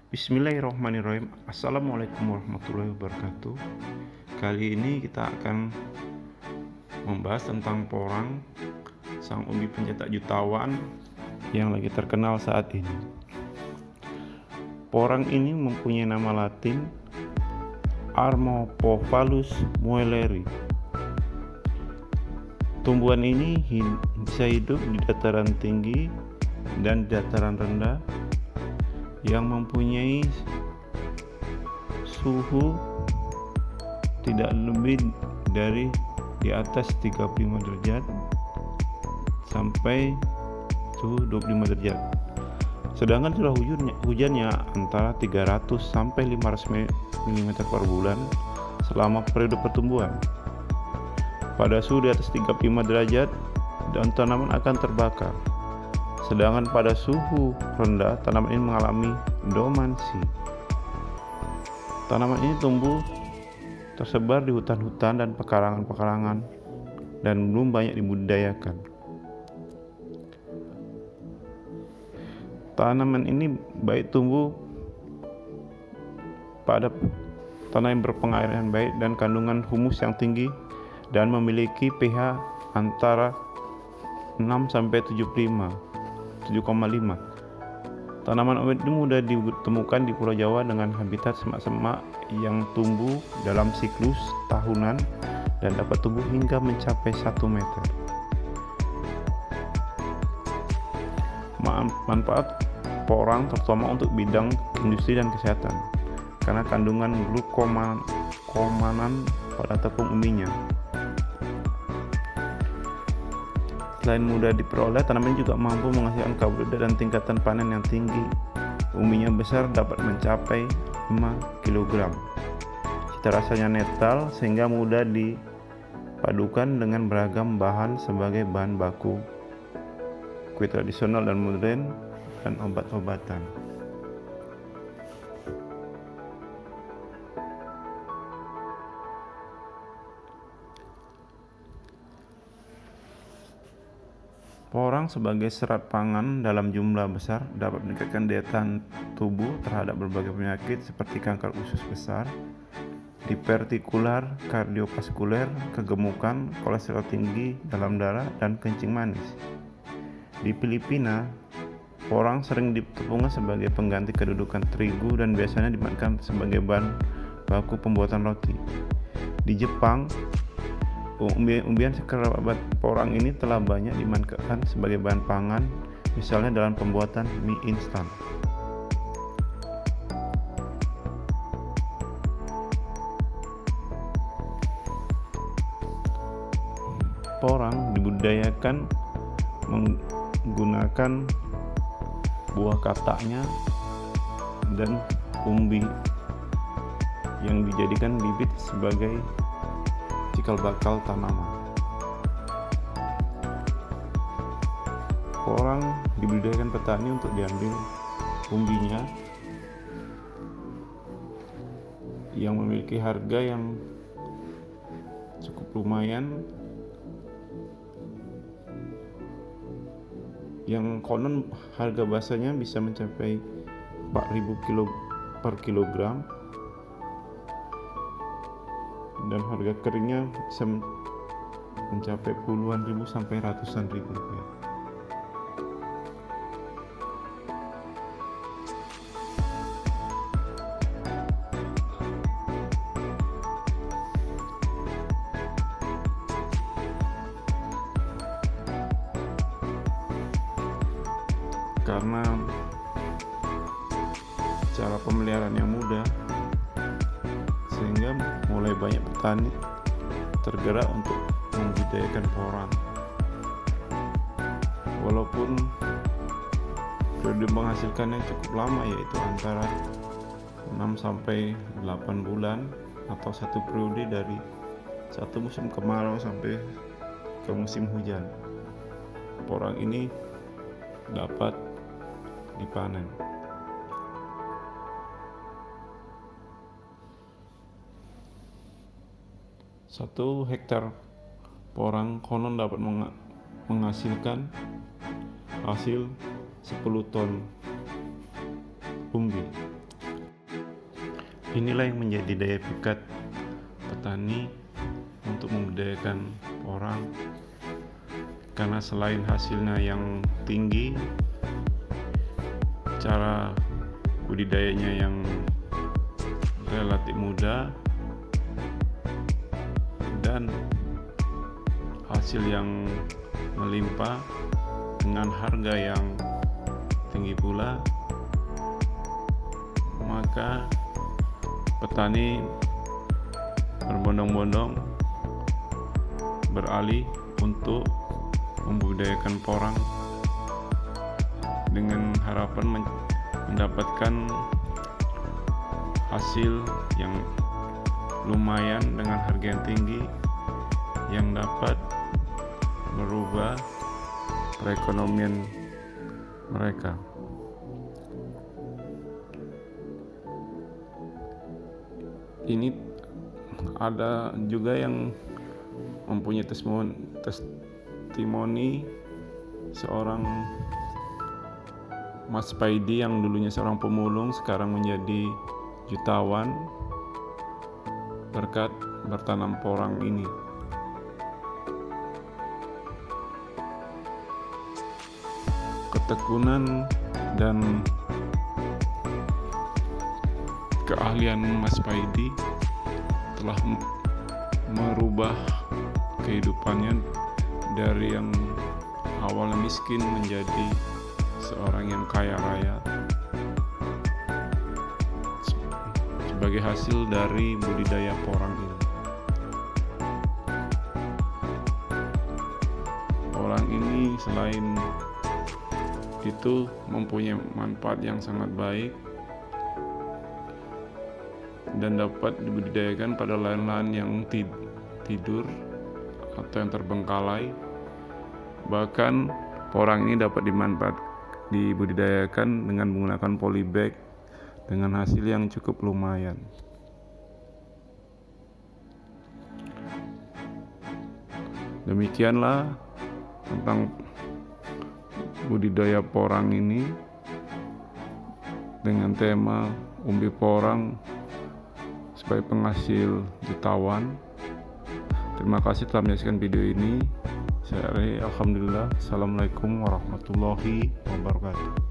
Bismillahirrahmanirrahim. Assalamualaikum warahmatullahi wabarakatuh. Kali ini kita akan membahas tentang porang, sang umbi pencetak jutawan yang lagi terkenal saat ini. Porang ini mempunyai nama latin Armopophallus muelleri. Tumbuhan ini bisa hidup di dataran tinggi dan dataran rendah yang mempunyai suhu tidak lebih dari di atas 35 derajat sampai suhu 25 derajat. Sedangkan curah hujannya antara 300 sampai 500 mm per bulan selama periode pertumbuhan. Pada suhu di atas 35 derajat, daun tanaman akan terbakar. Sedangkan pada suhu rendah, tanaman ini mengalami dormansi. Tanaman ini tumbuh tersebar di hutan-hutan dan pekarangan-pekarangan dan belum banyak dibudidayakan. Tanaman ini baik tumbuh pada tanah yang berpengairan baik dan kandungan humus yang tinggi dan memiliki pH antara 6 sampai 7,5. Tanaman obat ini mudah ditemukan di Pulau Jawa dengan habitat semak-semak yang tumbuh dalam siklus tahunan dan dapat tumbuh hingga mencapai 1 meter. Manfaat porang terutama untuk bidang industri dan kesehatan karena kandungan glukomanan pada tepung umbinya. Selain mudah diperoleh, tanaman juga mampu menghasilkan karbohidrat dan tingkatan panen yang tinggi. Umbinya besar dapat mencapai 5 kg. Cita rasanya netral sehingga mudah dipadukan dengan beragam bahan sebagai bahan baku kue tradisional dan modern dan obat-obatan. Porang sebagai serat pangan dalam jumlah besar dapat meningkatkan daya tahan tubuh terhadap berbagai penyakit seperti kanker usus besar, divertikular, kardiovaskuler, kegemukan, kolesterol tinggi dalam darah, dan kencing manis. Di Filipina, porang sering ditepungkan sebagai pengganti kedudukan terigu dan biasanya dimakan sebagai bahan baku pembuatan roti. Di Jepang, umbi-umbian sekerabat porang ini telah banyak dimanfaatkan sebagai bahan pangan, misalnya dalam pembuatan mie instan. Porang dibudidayakan menggunakan buah kataknya dan umbi yang dijadikan bibit sebagai cikal bakal tanaman. Porang dibudidayakan petani untuk diambil umbinya yang memiliki harga yang cukup lumayan, yang konon harga basahnya bisa mencapai 4.000 per kilogram dan harga keringnya bisa mencapai puluhan ribu sampai ratusan ribu rupiah. Karena cara pemeliharaan yang mudah, sehingga mulai banyak petani tergerak untuk membudidayakan porang. Walaupun periode menghasilkannya cukup lama, yaitu antara 6 sampai 8 bulan atau satu periode dari satu musim kemarau sampai ke musim hujan. Porang ini dapat dipanen. 1 hektar porang konon dapat menghasilkan hasil 10 ton umbi. Inilah yang menjadi daya pikat petani untuk membudidayakan porang, karena selain hasilnya yang tinggi, cara budidayanya yang relatif mudah, dan hasil yang melimpah dengan harga yang tinggi pula, maka petani berbondong-bondong beralih untuk membudidayakan porang dengan harapan mendapatkan hasil yang lumayan dengan harga yang tinggi yang dapat merubah perekonomian mereka. Ini ada juga yang mempunyai testimoni seorang Mas Paidi yang dulunya seorang pemulung sekarang menjadi jutawan berkat bertanam porang ini. Ketekunan dan keahlian Mas Paidi telah merubah kehidupannya dari yang awalnya miskin menjadi seorang yang kaya raya sebagai hasil dari budidaya porang ini. Porang ini selain itu mempunyai manfaat yang sangat baik dan dapat dibudidayakan pada lahan-lahan yang tidur atau yang terbengkalai. Bahkan porang ini dapat dibudidayakan dengan menggunakan polybag dengan hasil yang cukup lumayan. Demikianlah tentang budidaya porang ini dengan tema umbi porang sebagai penghasil jutawan. Terima kasih telah menyaksikan video ini. Saya Ari, alhamdulillah. Assalamualaikum warahmatullahi wabarakatuh.